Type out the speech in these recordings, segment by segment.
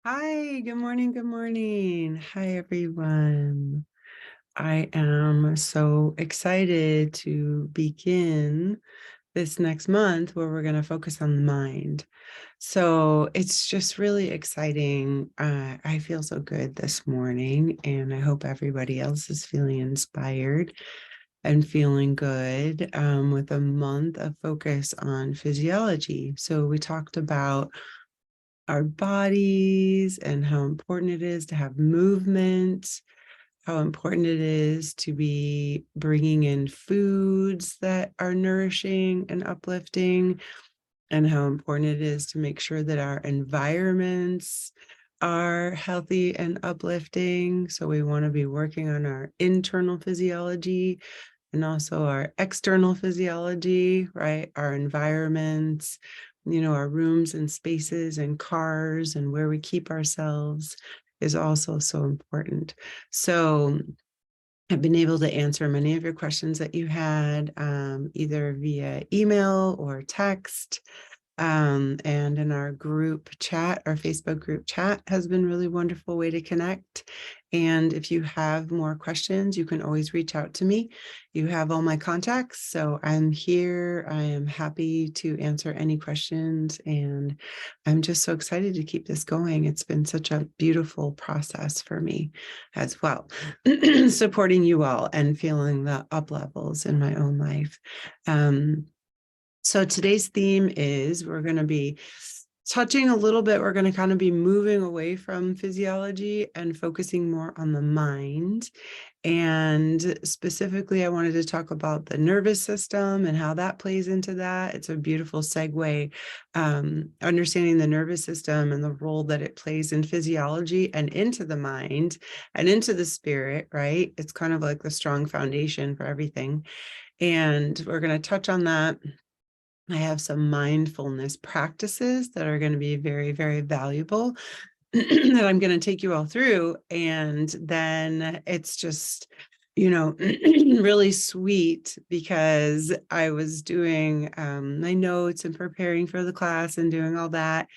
Hi, good morning. Good morning. Hi, everyone. I am so excited to begin this next month where we're going to focus on the mind. So it's just really exciting. I feel so good this morning, and I hope everybody else is feeling inspired and feeling good with a month of focus on physiology. So we talked about our bodies and how important it is to have movement, how important it is to be bringing in foods that are nourishing and uplifting, and how important it is to make sure that our environments are healthy and uplifting. So we want to be working on our internal physiology and also our external physiology, right? Our environments, our rooms and spaces and cars and where we keep ourselves is also so important. So I've been able to answer many of your questions that you had, either via email or text. And in our group chat, our Facebook group chat has been a really wonderful way to connect. And if you have more questions, you can always reach out to me. You have all my contacts, so I'm here. I am happy to answer any questions, and I'm just so excited to keep this going. It's been such a beautiful process for me as well, supporting you all and feeling the up levels in my own life. So today's theme is we're going to be touching a little bit. We're going to kind of be moving away from physiology and focusing more on the mind. And specifically, I wanted to talk about the nervous system and how that plays into that. It's a beautiful segue, understanding the nervous system and the role that it plays in physiology and into the mind and into the spirit, right? It's kind of like the strong foundation for everything. And we're going to touch on that. I have some mindfulness practices that are going to be very, very valuable that I'm going to take you all through. And then it's just, really sweet because I was doing my notes and preparing for the class and doing all that.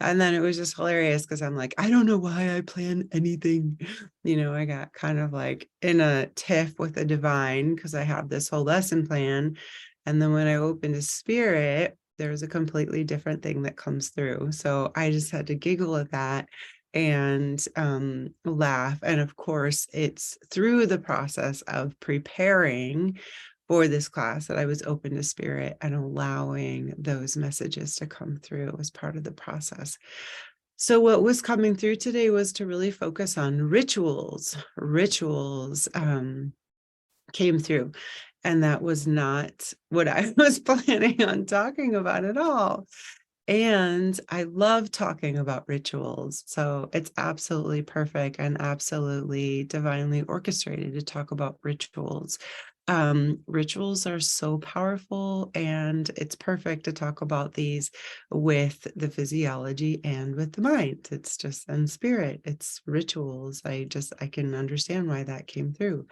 And then it was just hilarious because I'm like, I don't know why I plan anything. I got kind of like in a tiff with the divine because I have this whole lesson plan. And then when I opened a spirit, there's a completely different thing that comes through. So I just had to giggle at that and laugh. And of course, it's through the process of preparing for this class that I was open to spirit and allowing those messages to come through as part of the process. So what was coming through today was to really focus on rituals. Rituals came through. And that was not what I was planning on talking about at all. And I love talking about rituals. So it's absolutely perfect and absolutely divinely orchestrated to talk about rituals. Rituals are so powerful, and it's perfect to talk about these with the physiology and with the mind. It's just in spirit, it's rituals. I can understand why that came through.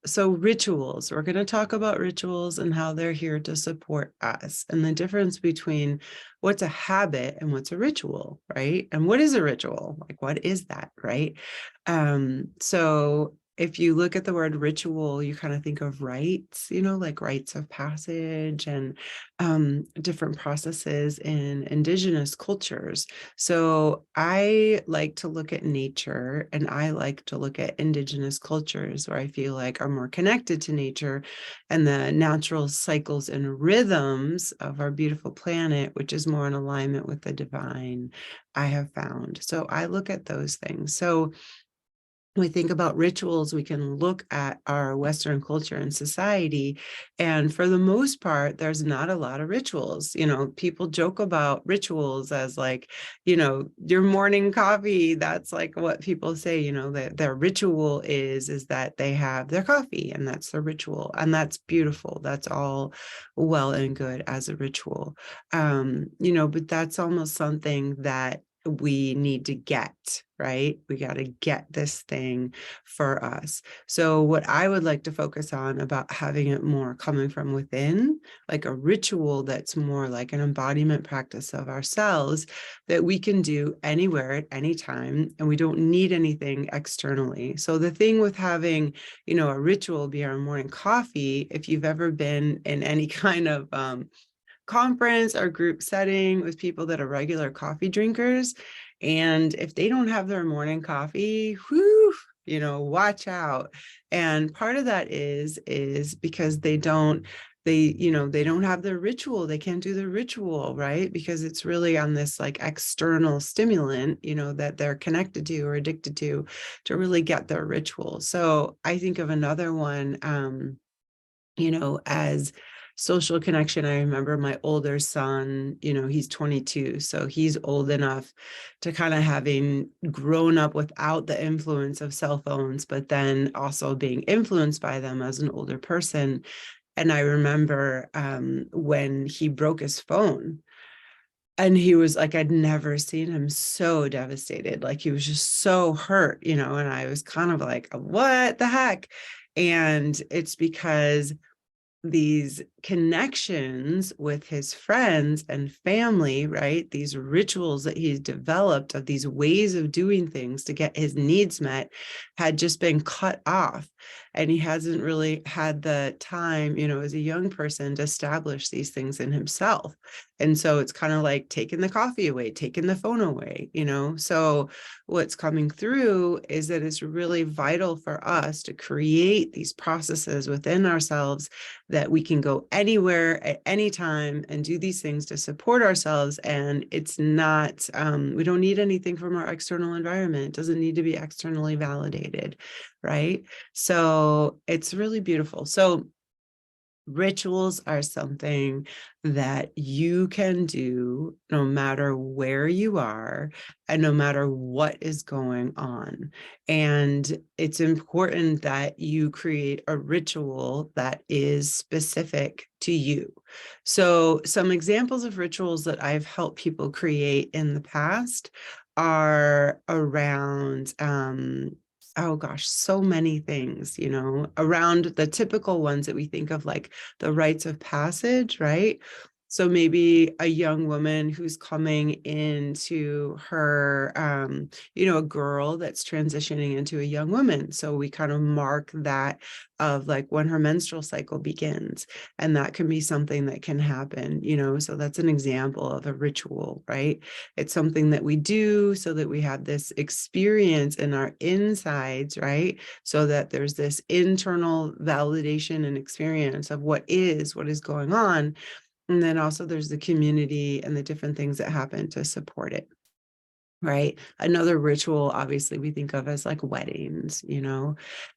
So rituals, we're going to talk about rituals and how they're here to support us and the difference between what's a habit and what's a ritual, right? And what is a ritual? Like, what is that, right? So if you look at the word ritual, you kind of think of rites, like rites of passage and different processes in indigenous cultures. So I like to look at nature, and I like to look at indigenous cultures where I feel like are more connected to nature and the natural cycles and rhythms of our beautiful planet, which is more in alignment with the divine, I have found. So I look at those things. So we think about rituals, we can look at our Western culture and society. And for the most part, there's not a lot of rituals. People joke about rituals as like, your morning coffee. That's like what people say, that their ritual is that they have their coffee and that's their ritual. And that's beautiful. That's all well and good as a ritual. But that's almost something that we need to get, right? We got to get this thing for us. So what I would like to focus on about having it more coming from within, like a ritual that's more like an embodiment practice of ourselves that we can do anywhere at any time, and we don't need anything externally. So the thing with having, a ritual be our morning coffee, if you've ever been in any kind of conference or group setting with people that are regular coffee drinkers, and if they don't have their morning coffee, whoo, watch out. And part of that is because they don't have their ritual. They can't do the ritual, right? Because it's really on this like external stimulant, that they're connected to or addicted to really get their ritual. So I think of another one, as social connection. I remember my older son, he's 22, so he's old enough to kind of having grown up without the influence of cell phones, but then also being influenced by them as an older person. And I remember when he broke his phone, and he was like, I'd never seen him so devastated. Like he was just so hurt, and I was kind of like, what the heck? And it's because these connections with his friends and family, right? These rituals that he's developed of these ways of doing things to get his needs met had just been cut off. And he hasn't really had the time, as a young person to establish these things in himself. And so it's kind of like taking the coffee away, taking the phone away, So what's coming through is that it's really vital for us to create these processes within ourselves that we can go anywhere at any time and do these things to support ourselves. And it's not, we don't need anything from our external environment. It doesn't need to be externally validated, right? So it's really beautiful. So rituals are something that you can do no matter where you are and no matter what is going on. And it's important that you create a ritual that is specific to you. So some examples of rituals that I've helped people create in the past are around oh gosh, so many things, around the typical ones that we think of, like the rites of passage, right? So maybe a young woman who's coming into her, a girl that's transitioning into a young woman. So we kind of mark that of like when her menstrual cycle begins. And that can be something that can happen, so that's an example of a ritual, right? It's something that we do so that we have this experience in our insides, right? So that there's this internal validation and experience of what is going on. And then also there's the community and the different things that happen to support it. Right. Another ritual, obviously, we think of as like weddings,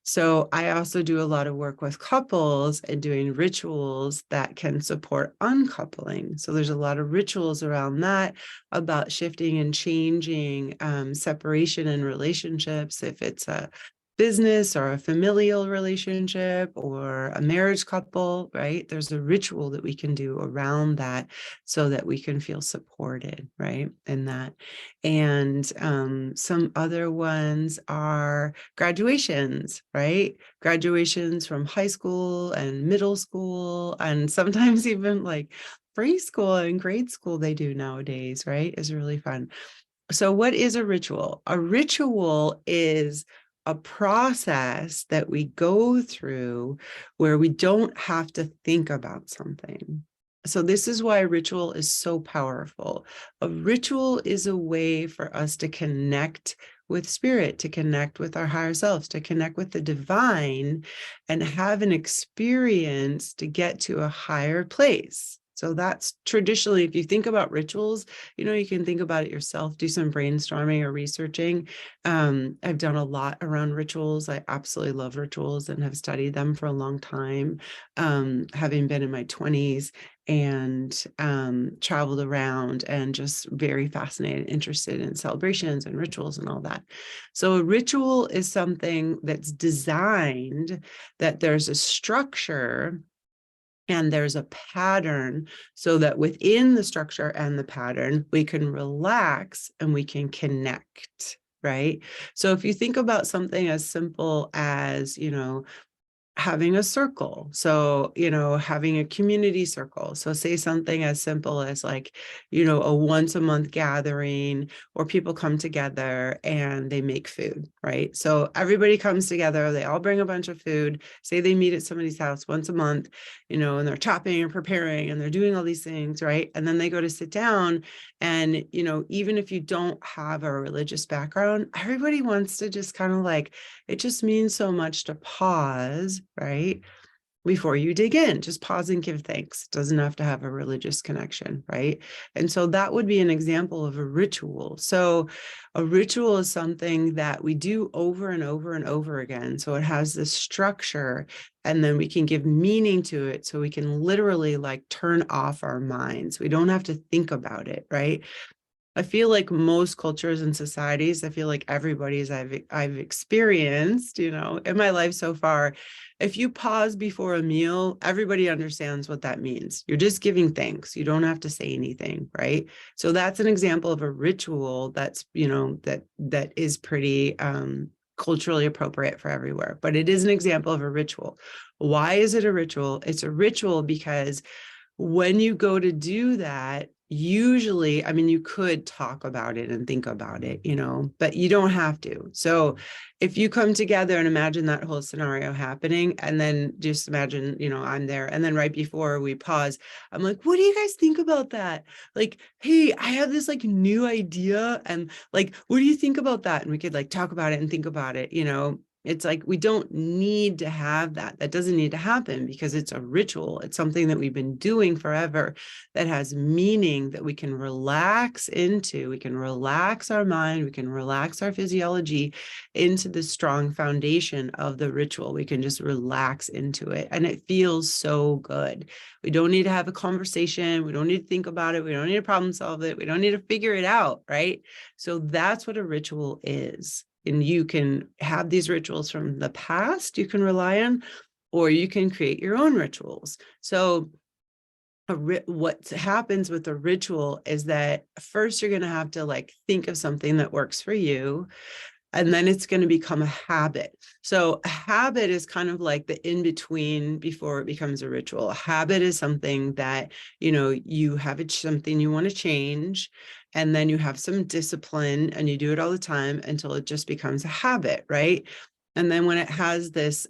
So I also do a lot of work with couples and doing rituals that can support uncoupling. So there's a lot of rituals around that about shifting and changing separation in relationships. If it's a business or a familial relationship or a marriage couple, right? There's a ritual that we can do around that so that we can feel supported, right? In that. And some other ones are graduations, right? Graduations from high school and middle school, and sometimes even like preschool and grade school they do nowadays, right? Is really fun. So what is a ritual? A ritual is a process that we go through where we don't have to think about something. So this is why a ritual is so powerful. A ritual is a way for us to connect with spirit, to connect with our higher selves, to connect with the divine and have an experience to get to a higher place. So that's traditionally, if you think about rituals, you can think about it yourself, do some brainstorming or researching. I've done a lot around rituals. I absolutely love rituals and have studied them for a long time, having been in my 20s and traveled around and just very fascinated, interested in celebrations and rituals and all that. So a ritual is something that's designed that there's a structure and there's a pattern, so that within the structure and the pattern, we can relax and we can connect, right? So if you think about something as simple as, having a circle. So, having a community circle. So say something as simple as like, a once a month gathering, or people come together and they make food, right? So everybody comes together, they all bring a bunch of food, say they meet at somebody's house once a month, and they're chopping and preparing and they're doing all these things, right? And then they go to sit down, and, even if you don't have a religious background, everybody wants to just kind of like, it just means so much to pause, right? Before you dig in, just pause and give thanks. It doesn't have to have a religious connection, right? And so that would be an example of a ritual. So a ritual is something that we do over and over and over again. So it has this structure, and then we can give meaning to it. So we can literally like turn off our minds. We don't have to think about it, right? I feel like most cultures and societies, I feel like everybody's I've experienced, in my life so far, if you pause before a meal, everybody understands what that means. You're just giving thanks. You don't have to say anything, right? So that's an example of a ritual that's, that is pretty culturally appropriate for everywhere, but it is an example of a ritual. Why is it a ritual? It's a ritual because when you go to do that, usually, I mean, you could talk about it and think about it, but you don't have to. So if you come together and imagine that whole scenario happening, and then just imagine, I'm there. And then right before we pause, I'm like, what do you guys think about that? Like, hey, I have this like new idea. And like, what do you think about that? And we could like talk about it and think about it, It's like, we don't need to have that. That doesn't need to happen because it's a ritual. It's something that we've been doing forever that has meaning that we can relax into. We can relax our mind. We can relax our physiology into the strong foundation of the ritual. We can just relax into it. And it feels so good. We don't need to have a conversation. We don't need to think about it. We don't need to problem solve it. We don't need to figure it out, right? So that's what a ritual is. And you can have these rituals from the past you can rely on, or you can create your own rituals. So what happens with a ritual is that first you're going to have to like think of something that works for you, and then it's going to become a habit. So a habit is kind of like the in-between before it becomes a ritual. A habit is something that, you have something you want to change, and then you have some discipline and you do it all the time until it just becomes a habit, right? And then when it has this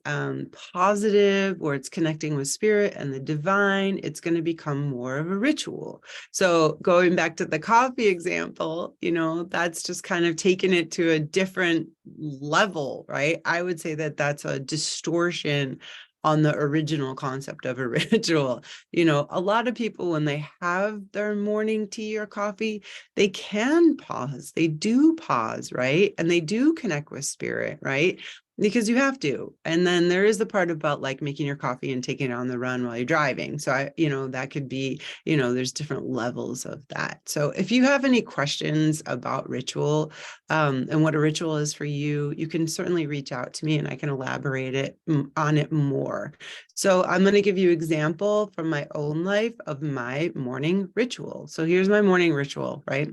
positive, where it's connecting with spirit and the divine, it's going to become more of a ritual. So going back to the coffee example, that's just kind of taking it to a different level, right? I would say that that's a distortion on the original concept of a ritual. A lot of people, when they have their morning tea or coffee, they can pause. They do pause, right? And they do connect with spirit, right? Because you have to. And then there is the part about like making your coffee and taking it on the run while you're driving. So that could be, there's different levels of that. So if you have any questions about ritual and what a ritual is for you, you can certainly reach out to me and I can elaborate on it more. So I'm going to give you an example from my own life of my morning ritual. So here's my morning ritual, right?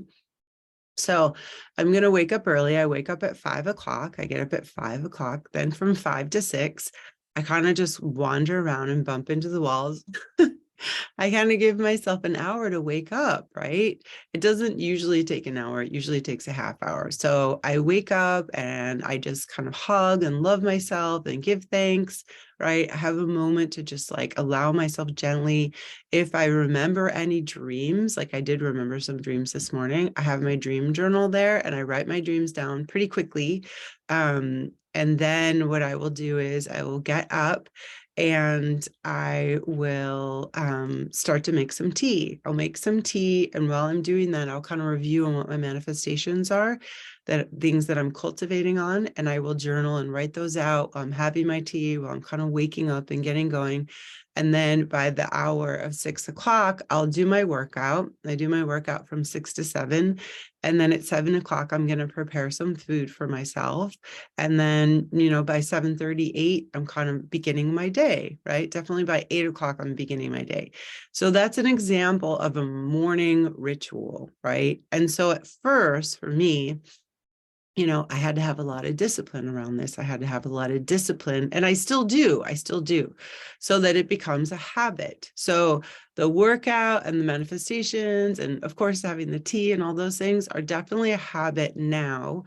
So I'm going to wake up early. I wake up at 5 o'clock. I get up at 5 o'clock. Then from 5 to 6, I kind of just wander around and bump into the walls. I kind of give myself an hour to wake up, right? It doesn't usually take an hour. It usually takes a half hour. So I wake up and I just kind of hug and love myself and give thanks, right? I have a moment to just like allow myself gently. If I remember any dreams, like I did remember some dreams this morning, I have my dream journal there and I write my dreams down pretty quickly. And then what I will do is I will get up and I will start to make some tea. I'll make some tea. And while I'm doing that, I'll kind of review on what my manifestations are, that things that I'm cultivating on, and I will journal and write those out while I'm having my tea, while I'm kind of waking up and getting going. And then by the hour of 6 o'clock, I'll do my workout. I do my workout from 6 to 7. And then at 7 o'clock, I'm going to prepare some food for myself. And then, by 7:38, I'm kind of beginning my day, right? Definitely by 8 o'clock, I'm beginning my day. So that's an example of a morning ritual, right? And so at first, for me, I had to have a lot of discipline around this. I had to have a lot of discipline, and I still do, so that it becomes a habit. So the workout and the manifestations, and of course, having the tea and all those things are definitely a habit now.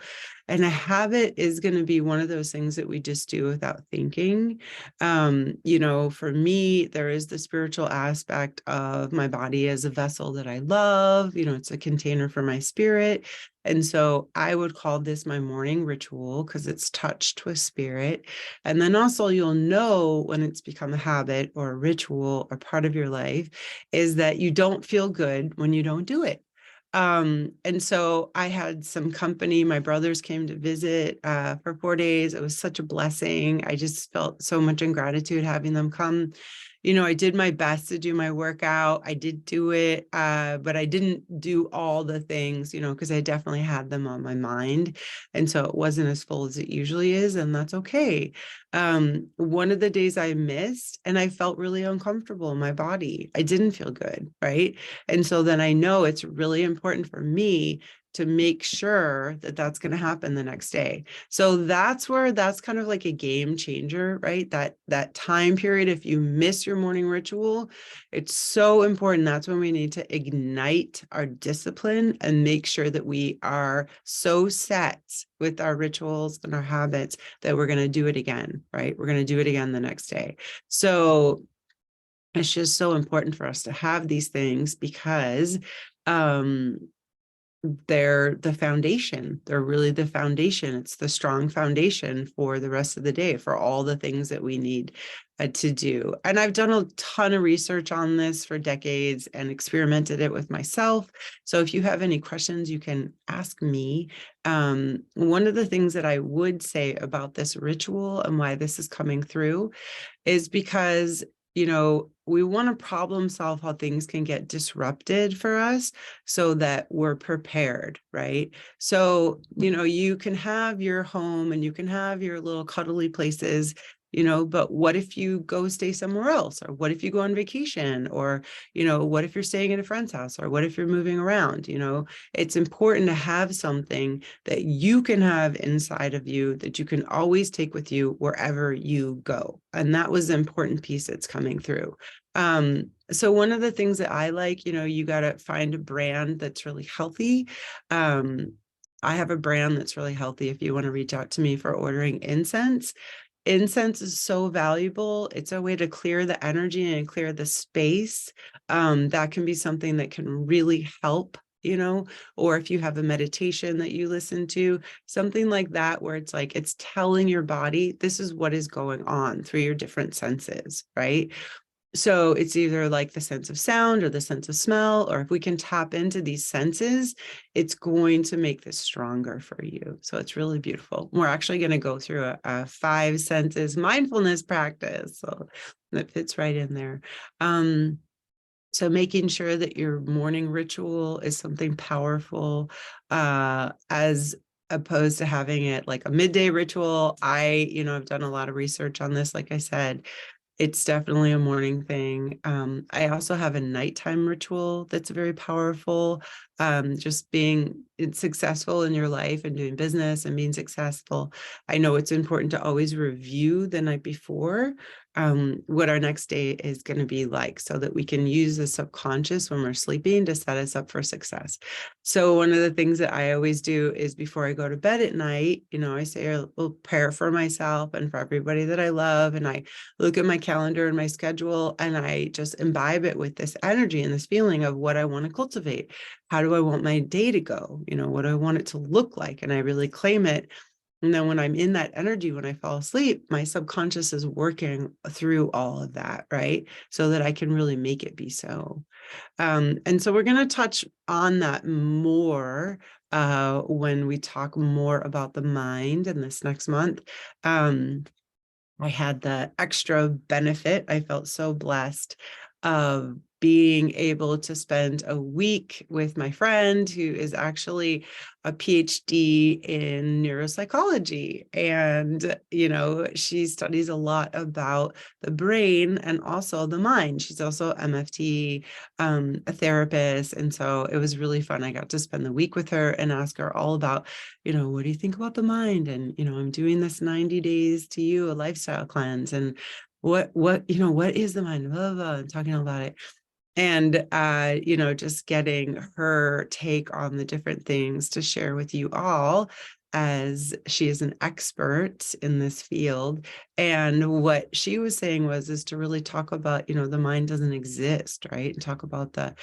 And a habit is going to be one of those things that we just do without thinking. For me, there is the spiritual aspect of my body as a vessel that I love. It's a container for my spirit. And so I would call this my morning ritual because it's touched with spirit. And then also you'll know when it's become a habit or a ritual or part of your life is that you don't feel good when you don't do it. And so I had some company. My brothers came to visit for 4 days. It was such a blessing. I just felt so much in gratitude having them come. I did my best to do my workout. I did do it, but I didn't do all the things, because I definitely had them on my mind. And so it wasn't as full as it usually is, and that's okay. One of the days I missed and I felt really uncomfortable in my body. I didn't feel good, right? And so then I know it's really important for me to make sure that that's going to happen the next day. So that's kind of like a game changer, right? That time period, if you miss your morning ritual, it's so important. That's when we need to ignite our discipline and make sure that we are so set with our rituals and our habits that we're going to do it again, right? We're going to do it again the next day. So it's just so important for us to have these things because they're the foundation. They're really the foundation. It's the strong foundation for the rest of the day, for all the things that we need to do. And I've done a ton of research on this for decades and experimented it with myself. So if you have any questions, you can ask me. One of the things that I would say about this ritual and why this is coming through is because we want to problem solve how things can get disrupted for us so that we're prepared, right? So, you can have your home and you can have your little cuddly places, but what if you go stay somewhere else? Or what if you go on vacation? Or, what if you're staying at a friend's house? Or what if you're moving around? It's important to have something that you can have inside of you that you can always take with you wherever you go. And that was the important piece that's coming through. So one of the things that I like, you got to find a brand that's really healthy. I have a brand that's really healthy if you want to reach out to me for ordering incense. Incense is so valuable. It's a way to clear the energy and clear the space. That can be something that can really help, or if you have a meditation that you listen to, something like that, where it's like, it's telling your body, this is what is going on through your different senses, right? So it's either like the sense of sound or the sense of smell, or if we can tap into these senses, it's going to make this stronger for you. So it's really beautiful. We're actually going to go through a 5 senses mindfulness practice. So that fits right in there. So making sure that your morning ritual is something powerful, as opposed to having it like a midday ritual. I've done a lot of research on this, like I said. It's definitely a morning thing. I also have a nighttime ritual that's very powerful. Just being successful in your life and doing business and being successful. I know it's important to always review the night before what our next day is going to be like, so that we can use the subconscious when we're sleeping to set us up for success. So one of the things that I always do is before I go to bed at night, I say a little prayer for myself and for everybody that I love. And I look at my calendar and my schedule, and I just imbibe it with this energy and this feeling of what I want to cultivate. How do I want my day to go? What do I want it to look like? And I really claim it. And then when I'm in that energy, when I fall asleep, my subconscious is working through all of that, right? So that I can really make it be so. And so we're going to touch on that more when we talk more about the mind in this next month. I had the extra benefit. I felt so blessed of being able to spend a week with my friend who is actually a PhD in neuropsychology. And, she studies a lot about the brain and also the mind. She's also MFT, a therapist. And so it was really fun. I got to spend the week with her and ask her all about, what do you think about the mind? And, I'm doing this 90 days to you, a lifestyle cleanse. And what is the mind? Blah, blah, blah. I'm talking about it. And, just getting her take on the different things to share with you all, as she is an expert in this field. And what she was saying is to really talk about, the mind doesn't exist, right? And talk about the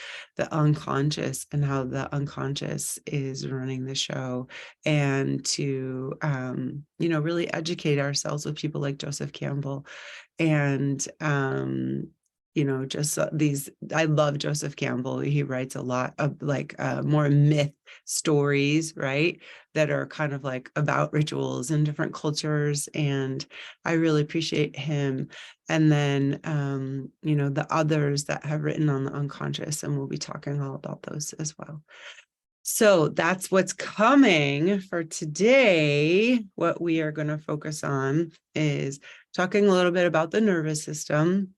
unconscious and how the unconscious is running the show, and to, really educate ourselves with people like Joseph Campbell. And, just I love Joseph Campbell. He writes a lot of like more myth stories, right? That are kind of like about rituals in different cultures. And I really appreciate him. And then, the others that have written on the unconscious, and we'll be talking all about those as well. So that's what's coming for today. What we are going to focus on is talking a little bit about the nervous system.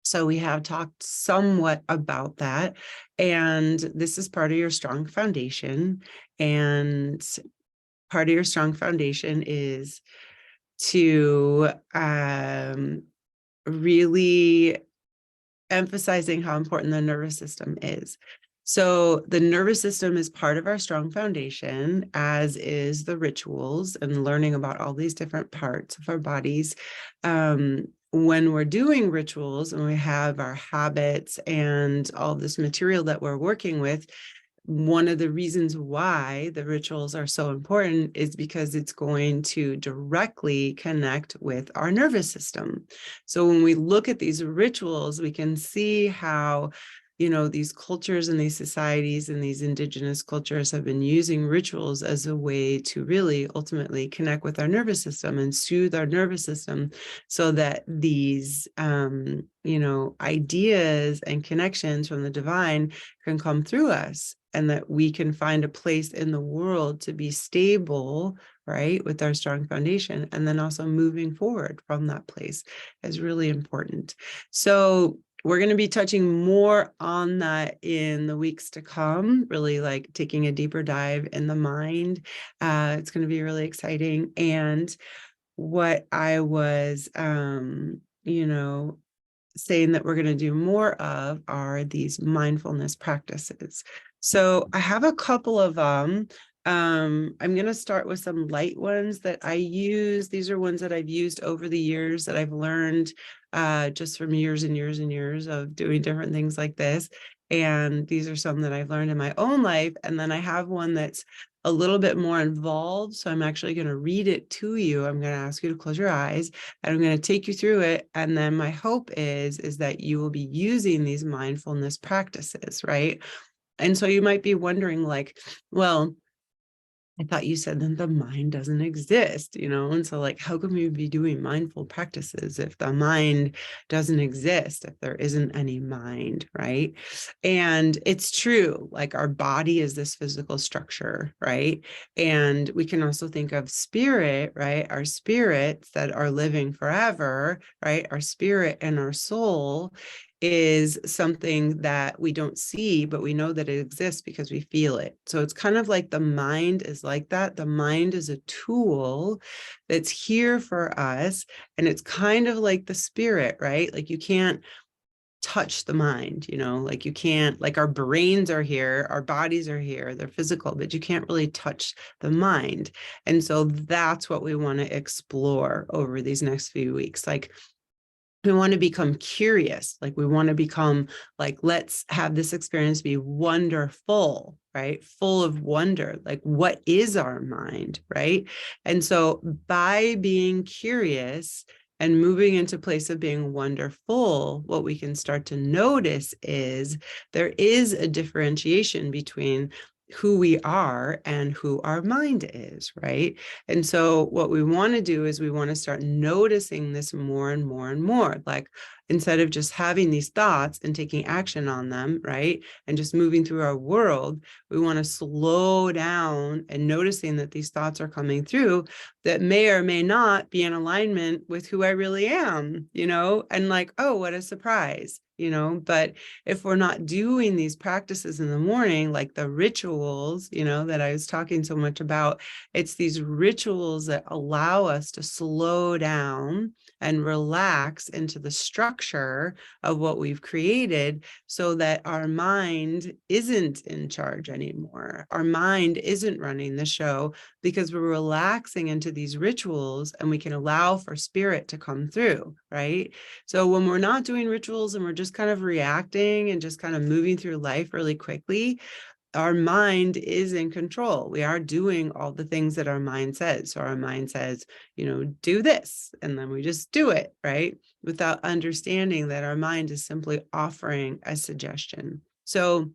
So we have talked somewhat about that. And this is part of your strong foundation. And part of your strong foundation is to really emphasizing how important the nervous system is. So the nervous system is part of our strong foundation, as is the rituals and learning about all these different parts of our bodies. When we're doing rituals and we have our habits and all this material that we're working with, one of the reasons why the rituals are so important is because it's going to directly connect with our nervous system. So when we look at these rituals, we can see how, these cultures and these societies and these indigenous cultures have been using rituals as a way to really ultimately connect with our nervous system and soothe our nervous system, so that these, ideas and connections from the divine can come through us, and that we can find a place in the world to be stable, right, with our strong foundation. And then also moving forward from that place is really important. So we're going to be touching more on that in the weeks to come, really like taking a deeper dive in the mind. It's going to be really exciting. And what I was, saying that we're going to do more of are these mindfulness practices. So I have a couple of them. I'm going to start with some light ones that I use. These are ones that I've used over the years that I've learned just from years and years and years of doing different things like this. And these are some that I've learned in my own life. And then I have one that's a little bit more involved. So I'm actually going to read it to you. I'm going to ask you to close your eyes, and I'm going to take you through it. And then my hope is that you will be using these mindfulness practices, right? And so you might be wondering, like, well, I thought you said that the mind doesn't exist, and so like, how can we be doing mindful practices if the mind doesn't exist, if there isn't any mind, right? And it's true, like our body is this physical structure, right? And we can also think of spirit, right? Our spirits that are living forever, right? Our spirit and our soul is something that we don't see, but we know that it exists because we feel it. So it's kind of like the mind is like that. The mind is a tool that's here for us. And it's kind of like the spirit, right? Like you can't touch the mind, like you can't, like our brains are here, our bodies are here, they're physical, but you can't really touch the mind. And so that's what we want to explore over these next few weeks. Like, we want to become curious, like we want to become like, let's have this experience be wonderful, right? Full of wonder. Like, what is our mind, right? And so by being curious and moving into a place of being wonderful, what we can start to notice is there is a differentiation between who we are and who our mind is, right? And so what we want to do is we want to start noticing this more and more and more. Like, instead of just having these thoughts and taking action on them, right? And just moving through our world, we want to slow down and noticing that these thoughts are coming through that may or may not be in alignment with who I really am, and like, oh, what a surprise, but if we're not doing these practices in the morning, like the rituals, that I was talking so much about, it's these rituals that allow us to slow down and relax into the structure of what we've created so that our mind isn't in charge anymore. Our mind isn't running the show because we're relaxing into these rituals and we can allow for spirit to come through, right? So when we're not doing rituals and we're just kind of reacting and just kind of moving through life really quickly, our mind is in control. We are doing all the things that our mind says. So our mind says, do this, and then we just do it, right? Without understanding that our mind is simply offering a suggestion. So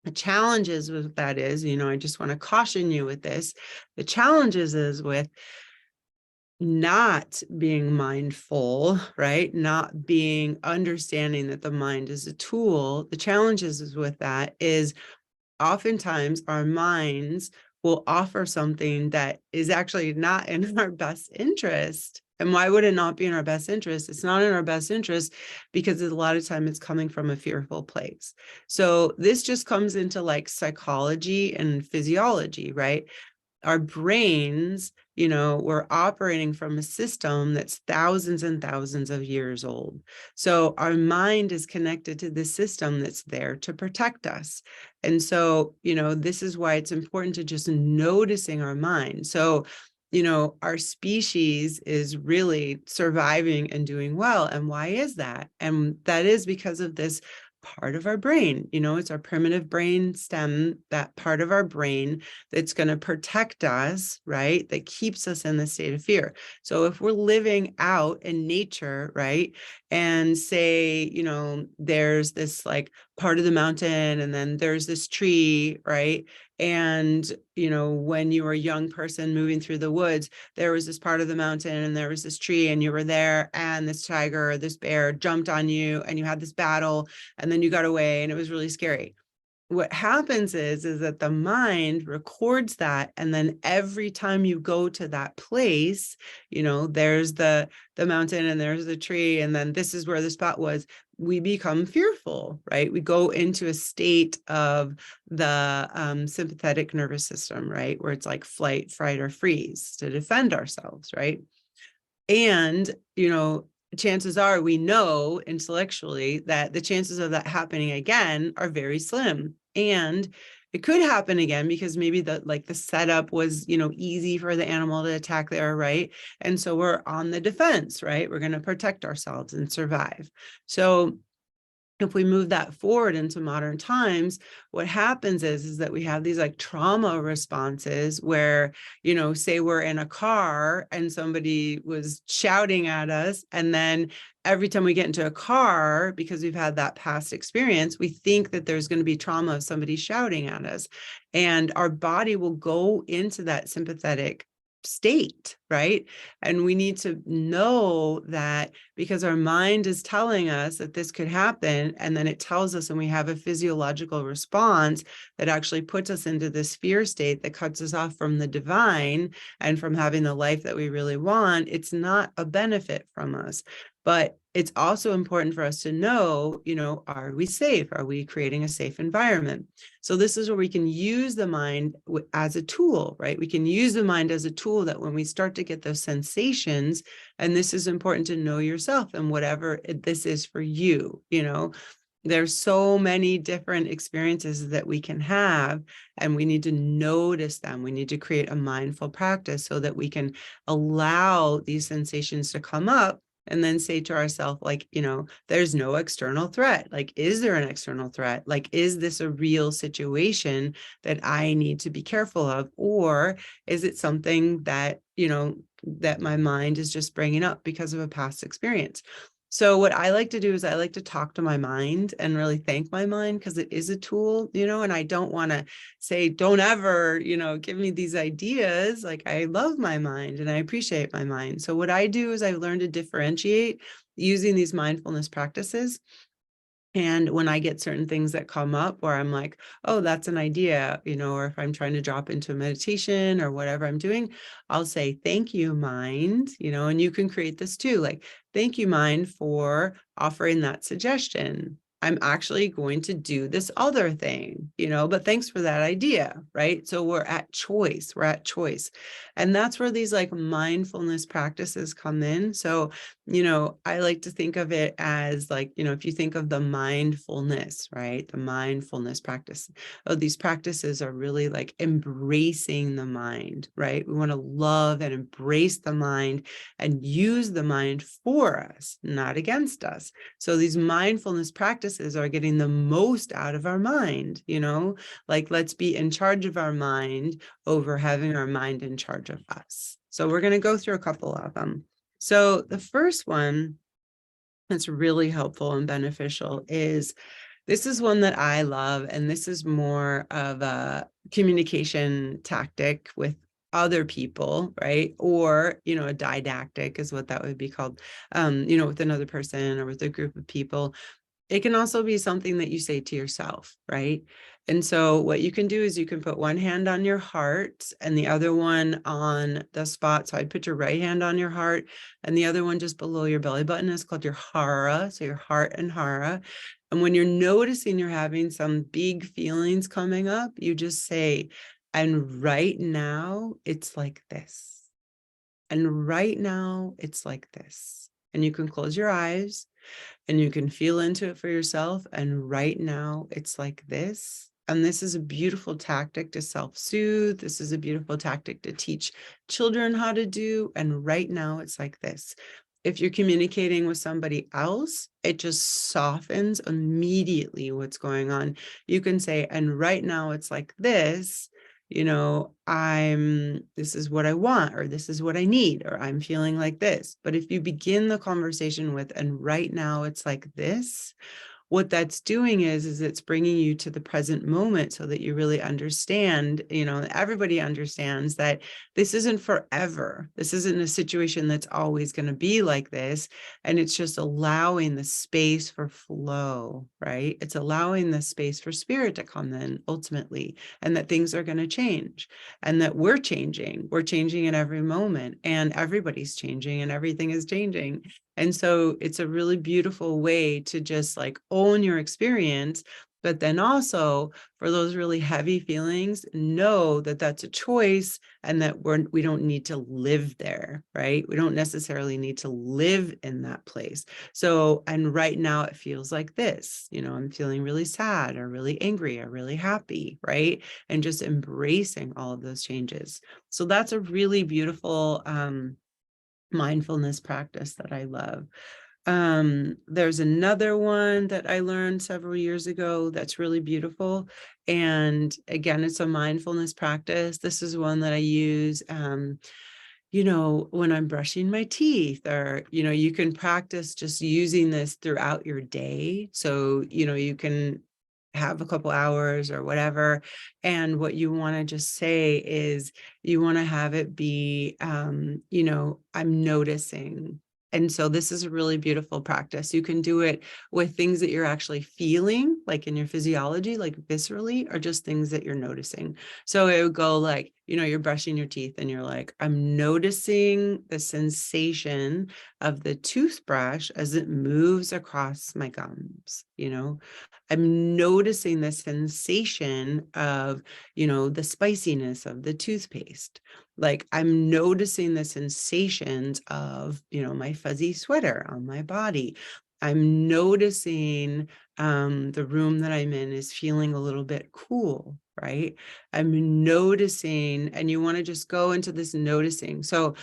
the challenges with that is, I just want to caution you with this. The challenges is with not being mindful, right? Not understanding that the mind is a tool. The challenges is with that is oftentimes our minds will offer something that is actually not in our best interest. And why would it not be in our best interest? It's not in our best interest because a lot of time it's coming from a fearful place. So this just comes into like psychology and physiology, right? Our brains, we're operating from a system that's thousands and thousands of years old. So our mind is connected to this system that's there to protect us. And so, this is why it's important to just noticing our mind. So, our species is really surviving and doing well. And why is that? And that is because of this part of our brain. It's our primitive brain stem, that part of our brain that's going to protect us, right? That keeps us in the state of fear. So if we're living out in nature, right? And say, there's this like part of the mountain and then there's this tree, right? And, when you were a young person moving through the woods, there was this part of the mountain and there was this tree and you were there and this tiger or this bear jumped on you and you had this battle and then you got away and it was really scary. What happens is that the mind records that. And then every time you go to that place, there's the mountain and there's the tree. And then this is where the spot was. We become fearful, right? We go into a state of the sympathetic nervous system, right? Where it's like flight, fright, or freeze to defend ourselves, right? And, chances are we know intellectually that the chances of that happening again are very slim. And it could happen again because maybe the setup was, easy for the animal to attack there, right? And so we're on the defense, right? We're going to protect ourselves and survive. So if we move that forward into modern times, what happens is that we have these like trauma responses where, say we're in a car and somebody was shouting at us. And then every time we get into a car, because we've had that past experience, we think that there's going to be trauma of somebody shouting at us. And our body will go into that sympathetic state, right? And we need to know that because our mind is telling us that this could happen, and then it tells us and we have a physiological response that actually puts us into this fear state that cuts us off from the divine and from having the life that we really want. It's not a benefit from us. But it's also important for us to know, are we safe? Are we creating a safe environment? So this is where we can use the mind as a tool, right? We can use the mind as a tool that when we start to get those sensations, and this is important to know yourself and whatever this is for you, there's so many different experiences that we can have, and we need to notice them. We need to create a mindful practice so that we can allow these sensations to come up and then say to ourselves, like, there's no external threat. Like, is there an external threat? Like, is this a real situation that I need to be careful of? Or is it something that, that my mind is just bringing up because of a past experience? So what I like to do is I like to talk to my mind and really thank my mind, because it is a tool, and I don't want to say, don't ever, give me these ideas. Like, I love my mind and I appreciate my mind. So what I do is I've learned to differentiate using these mindfulness practices. And when I get certain things that come up where I'm like, oh, that's an idea, or if I'm trying to drop into a meditation or whatever I'm doing, I'll say, thank you, mind, and you can create this too. Like, thank you, mind, for offering that suggestion. I'm actually going to do this other thing, but thanks for that idea, right? So we're at choice. And that's where these like mindfulness practices come in. So I like to think of it as like, if you think of the mindfulness, right? The mindfulness practice. Oh, these practices are really like embracing the mind, right? We want to love and embrace the mind and use the mind for us, not against us. So these mindfulness practices are getting the most out of our mind, like, let's be in charge of our mind over having our mind in charge of us. So we're going to go through a couple of them. So the first one that's really helpful and beneficial is, this is one that I love, and this is more of a communication tactic with other people, right? Or, a didactic is what that would be called, with another person or with a group of people. It can also be something that you say to yourself, right? And so what you can do is you can put one hand on your heart and the other one on the spot. So I'd put your right hand on your heart and the other one just below your belly button is called your hara. So your heart and hara. And when you're noticing you're having some big feelings coming up, you just say, and right now it's like this. And right now it's like this. And you can close your eyes and you can feel into it for yourself. And right now it's like this. And this is a beautiful tactic to self-soothe. This is a beautiful tactic to teach children how to do. And right now it's like this. If you're communicating with somebody else, it just softens immediately what's going on. You can say, and right now it's like this. This is what I want, or this is what I need, or I'm feeling like this. But if you begin the conversation with, and right now it's like this, what that's doing is it's bringing you to the present moment so that you really understand, everybody understands that this isn't forever. This isn't a situation that's always going to be like this. And it's just allowing the space for flow, right? It's allowing the space for spirit to come in ultimately, and that things are going to change and that we're changing. We're changing in every moment, and everybody's changing and everything is changing. And so it's a really beautiful way to just like own your experience, but then also for those really heavy feelings, know that that's a choice and that we don't need to live there, right? We don't necessarily need to live in that place. So, and right now it feels like this, I'm feeling really sad or really angry or really happy, right? And just embracing all of those changes. So that's a really beautiful, mindfulness practice that I love. There's another one that I learned several years ago that's really beautiful. And again, it's a mindfulness practice. This is one that I use, when I'm brushing my teeth, or, you can practice just using this throughout your day. So, you can have a couple hours or whatever. And what you want to just say is you want to have it be, I'm noticing. And so this is a really beautiful practice. You can do it with things that you're actually feeling, like in your physiology, like viscerally, or just things that you're noticing. So it would go like, you're brushing your teeth and you're like, I'm noticing the sensation of the toothbrush as it moves across my gums, I'm noticing the sensation of, the spiciness of the toothpaste. Like, I'm noticing the sensations of, my fuzzy sweater on my body. I'm noticing the room that I'm in is feeling a little bit cool, right? I'm noticing, and you want to just go into this noticing. So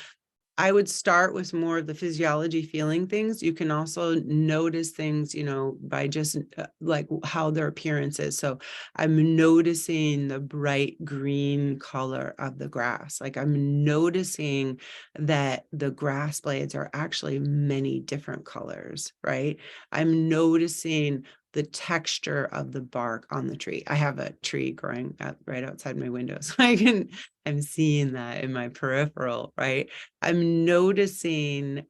I would start with more of the physiology feeling things. You can also notice things, by just like how their appearance is. So I'm noticing the bright green color of the grass. Like I'm noticing that the grass blades are actually many different colors, right? I'm noticing the texture of the bark on the tree. I have a tree growing right outside my window. So I'm seeing that in my peripheral, right? I'm noticing,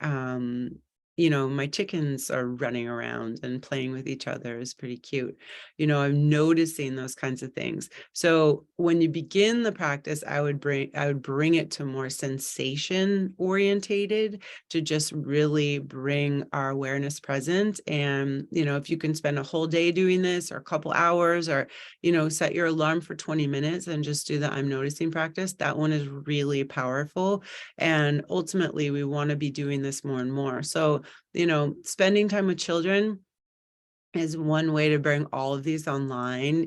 my chickens are running around and playing with each other is pretty cute. I'm noticing those kinds of things. So when you begin the practice, I would bring it to more sensation orientated, to just really bring our awareness present. And, if you can spend a whole day doing this or a couple hours, or, set your alarm for 20 minutes and just do the I'm noticing practice, that one is really powerful. And ultimately, we want to be doing this more and more. So, spending time with children is one way to bring all of these online.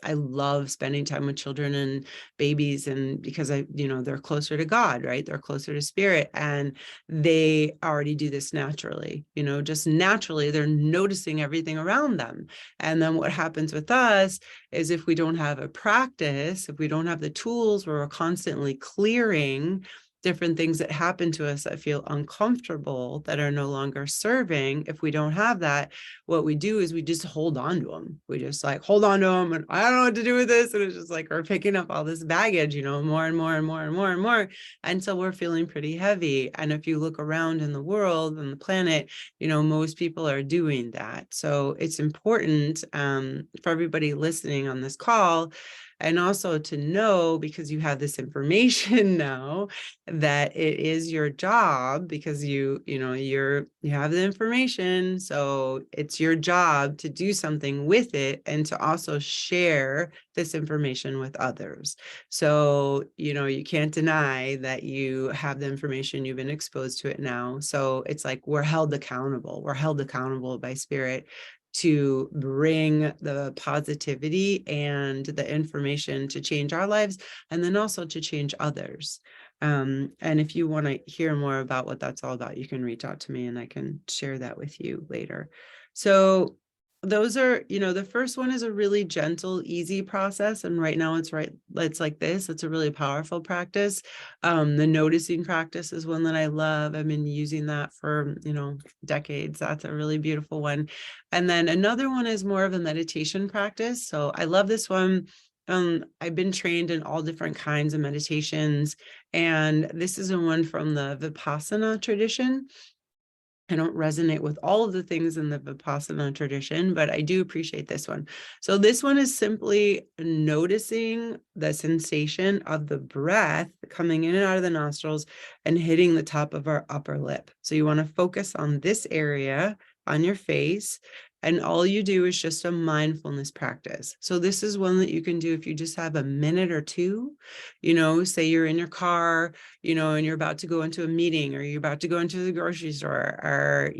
I love spending time with children and babies, and because they're closer to God, right? They're closer to spirit, and they already do this naturally, just naturally, they're noticing everything around them. And then what happens with us is, if we don't have a practice, if we don't have the tools where we're constantly clearing different things that happen to us that feel uncomfortable, that are no longer serving, if we don't have that, what we do is we just hold on to them. We just like hold on to them, and I don't know what to do with this. And it's just like we're picking up all this baggage, more and more and more and more and more, until we're feeling pretty heavy. And if you look around in the world and the planet, most people are doing that. So it's important for everybody listening on this call, and also to know, because you have this information now, that it is your job, because you have the information. So it's your job to do something with it, and to also share this information with others. So, you can't deny that you have the information, you've been exposed to it now. So it's like we're held accountable. We're held accountable by spirit to bring the positivity and the information to change our lives, and then also to change others. And if you want to hear more about what that's all about, you can reach out to me and I can share that with you later. So those are, the first one is a really gentle, easy process. And right now it's like this. It's a really powerful practice. The noticing practice is one that I love. I've been using that for, decades. That's a really beautiful one. And then another one is more of a meditation practice. So I love this one. I've been trained in all different kinds of meditations, and this is one from the Vipassana tradition. I don't resonate with all of the things in the Vipassana tradition, but I do appreciate this one. So this one is simply noticing the sensation of the breath coming in and out of the nostrils and hitting the top of our upper lip. So you want to focus on this area on your face, and all you do is just a mindfulness practice. So this is one that you can do if you just have a minute or two, say you're in your car, and you're about to go into a meeting, or you're about to go into the grocery store, or,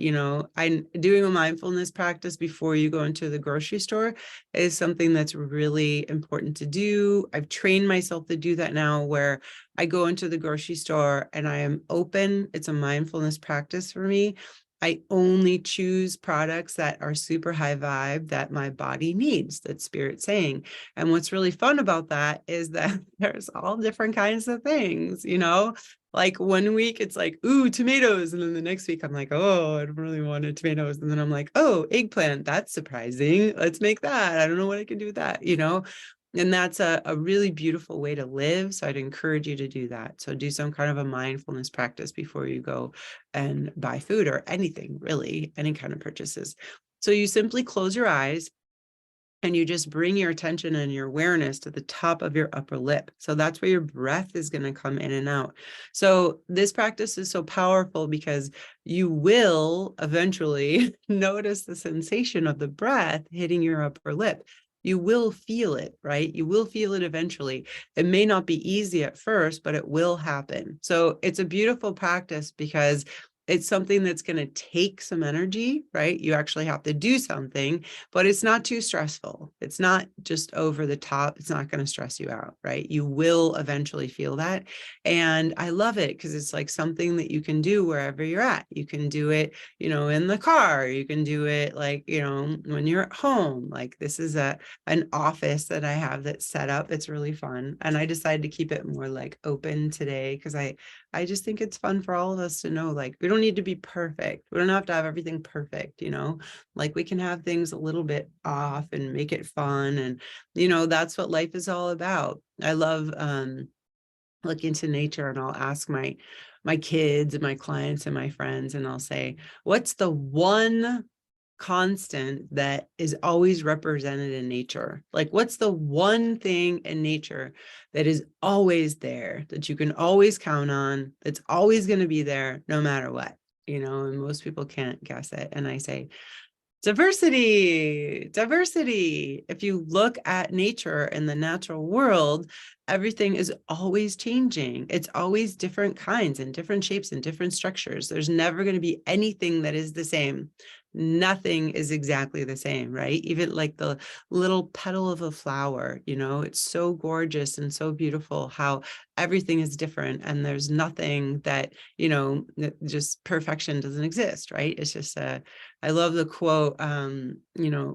I'm doing a mindfulness practice before you go into the grocery store is something that's really important to do. I've trained myself to do that now, where I go into the grocery store and I am open. It's a mindfulness practice for me. I only choose products that are super high vibe, that my body needs, that spirit's saying. And what's really fun about that is that there's all different kinds of things, like one week it's like, ooh, tomatoes. And then the next week I'm like, oh, I don't really want tomatoes. And then I'm like, oh, eggplant. That's surprising. Let's make that. I don't know what I can do with that, And that's a really beautiful way to live. So I'd encourage you to do that. So do some kind of a mindfulness practice before you go and buy food or anything, really, any kind of purchases. So you simply close your eyes and you just bring your attention and your awareness to the top of your upper lip. So that's where your breath is going to come in and out. So this practice is so powerful because you will eventually notice the sensation of the breath hitting your upper lip. You will feel it, right? You will feel it eventually. It may not be easy at first, but it will happen. So it's a beautiful practice because it's something that's going to take some energy, right? You actually have to do something, but it's not too stressful. It's not just over the top. It's not going to stress you out, right? You will eventually feel that. And I love it because it's like something that you can do wherever you're at. You can do it, in the car. You can do it like, when you're at home. Like this is an office that I have that's set up. It's really fun. And I decided to keep it more like open today because I just think it's fun for all of us to know, like, we don't need to be perfect. We don't have to have everything perfect, like we can have things a little bit off and make it fun. And, that's what life is all about. I love looking to nature, and I'll ask my kids and my clients and my friends, and I'll say, what's the one constant that is always represented in nature? Like, what's the one thing in nature that is always there, that you can always count on, that's always going to be there no matter what? And most people can't guess it. And I say, diversity. If you look at nature and the natural world, everything is always changing. It's always different kinds and different shapes and different structures. There's never going to be anything that is the same. Nothing is exactly the same, right? Even like the little petal of a flower, it's so gorgeous and so beautiful how everything is different. And there's nothing that, just perfection doesn't exist, right? It's just I love the quote,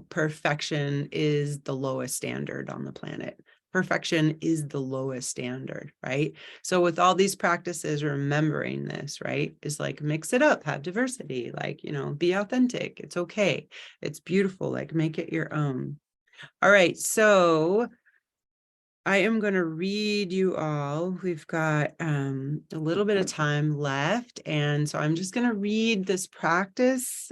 perfection is the lowest standard on the planet. Perfection is the lowest standard, right? So with all these practices, remembering this, right, is like mix it up, have diversity, like, be authentic. It's okay. It's beautiful. Like make it your own. All right. So I am going to read you all. We've got a little bit of time left. And so I'm just going to read this practice.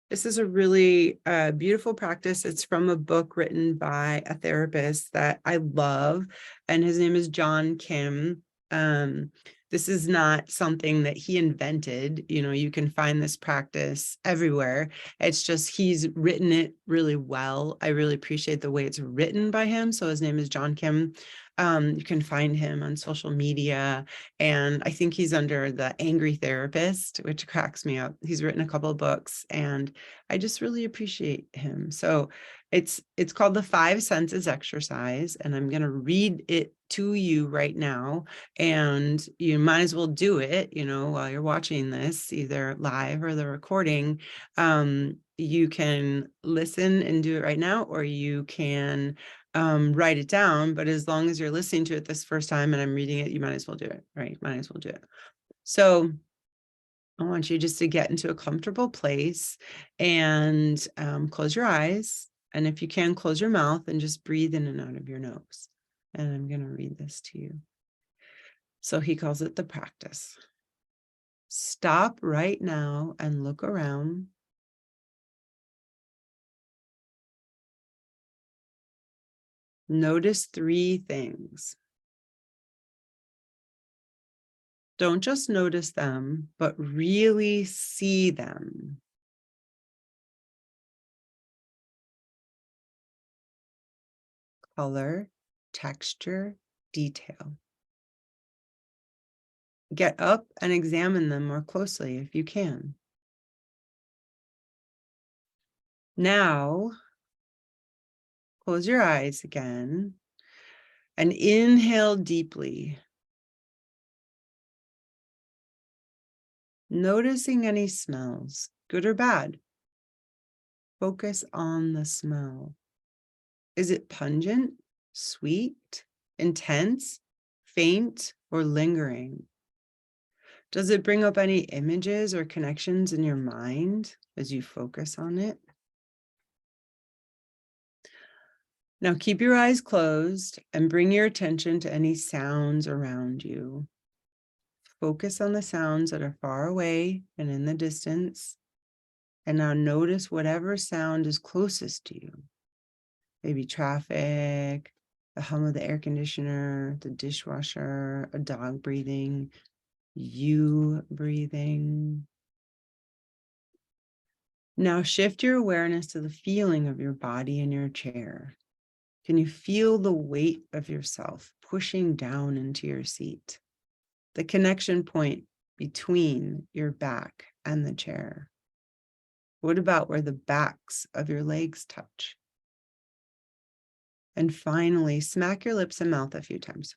This is a really beautiful practice. It's from a book written by a therapist that I love, and his name is John Kim. This is not something that he invented. You can find this practice everywhere. It's just he's written it really well. I really appreciate the way it's written by him. So his name is John Kim. You can find him on social media, and I think he's under the Angry Therapist, which cracks me up. He's written a couple of books, and I just really appreciate him. So it's called the 5 Senses Exercise, and I'm going to read it to you right now, and you might as well do it, while you're watching this, either live or the recording. You can listen and do it right now, or you can write it down. But as long as you're listening to it this first time and I'm reading it, you might as well do it, right? Might as well do it. So I want you just to get into a comfortable place and close your eyes. And if you can, close your mouth and just breathe in and out of your nose. And I'm going to read this to you. So he calls it the practice. Stop right now and look around. Notice 3 things. Don't just notice them, but really see them. Color, texture, detail. Get up and examine them more closely if you can. Now, close your eyes again and inhale deeply. Noticing any smells, good or bad. Focus on the smell. Is it pungent, sweet, intense, faint, or lingering? Does it bring up any images or connections in your mind as you focus on it? Now keep your eyes closed and bring your attention to any sounds around you. Focus on the sounds that are far away and in the distance. And now notice whatever sound is closest to you. Maybe traffic, the hum of the air conditioner, the dishwasher, a dog breathing, you breathing. Now shift your awareness to the feeling of your body in your chair. Can you feel the weight of yourself pushing down into your seat? The connection point between your back and the chair? What about where the backs of your legs touch? And finally, smack your lips and mouth a few times.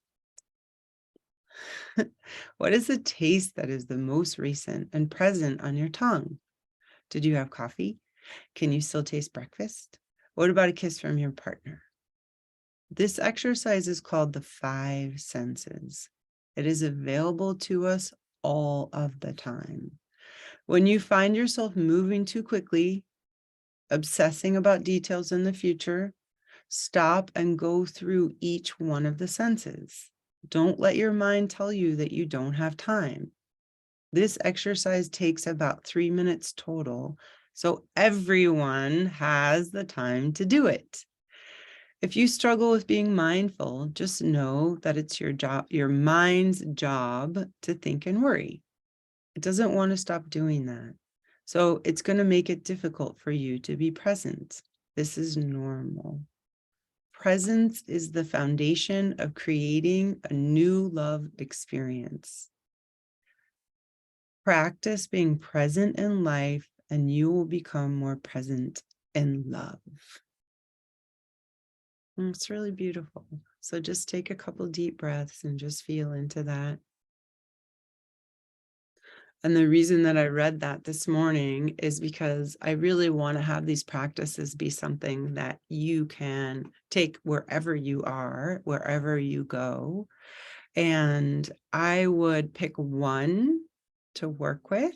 What is the taste that is the most recent and present on your tongue? Did you have coffee? Can you still taste breakfast? What about a kiss from your partner? This exercise is called the 5 senses. It is available to us all of the time. When you find yourself moving too quickly, obsessing about details in the future, stop and go through each one of the senses. Don't let your mind tell you that you don't have time. This exercise takes about 3 minutes total, so everyone has the time to do it. If you struggle with being mindful, just know that it's your mind's job to think and worry. It doesn't want to stop doing that. So it's going to make it difficult for you to be present. This is normal. Presence is the foundation of creating a new love experience. Practice being present in life, and you will become more present in love. And it's really beautiful. So just take a couple deep breaths and just feel into that. And the reason that I read that this morning is because I really want to have these practices be something that you can take wherever you are, wherever you go. And I would pick one to work with,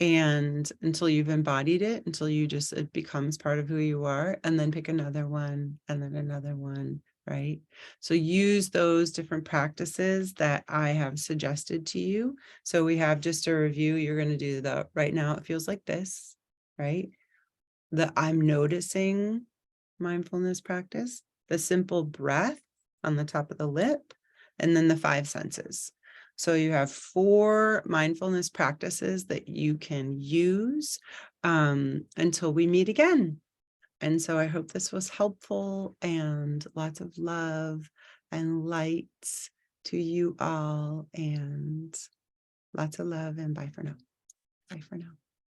and until you've embodied it, until it becomes part of who you are, and then pick another one, and then another one, right? So use those different practices that I have suggested to you. So we have, just a review, you're going to do the right now it feels like this, right? The I'm noticing mindfulness practice, the simple breath on the top of the lip, and then the 5 senses. So you have 4 mindfulness practices that you can use until we meet again. And so I hope this was helpful, and lots of love and light to you all, and lots of love, and bye for now. Bye for now.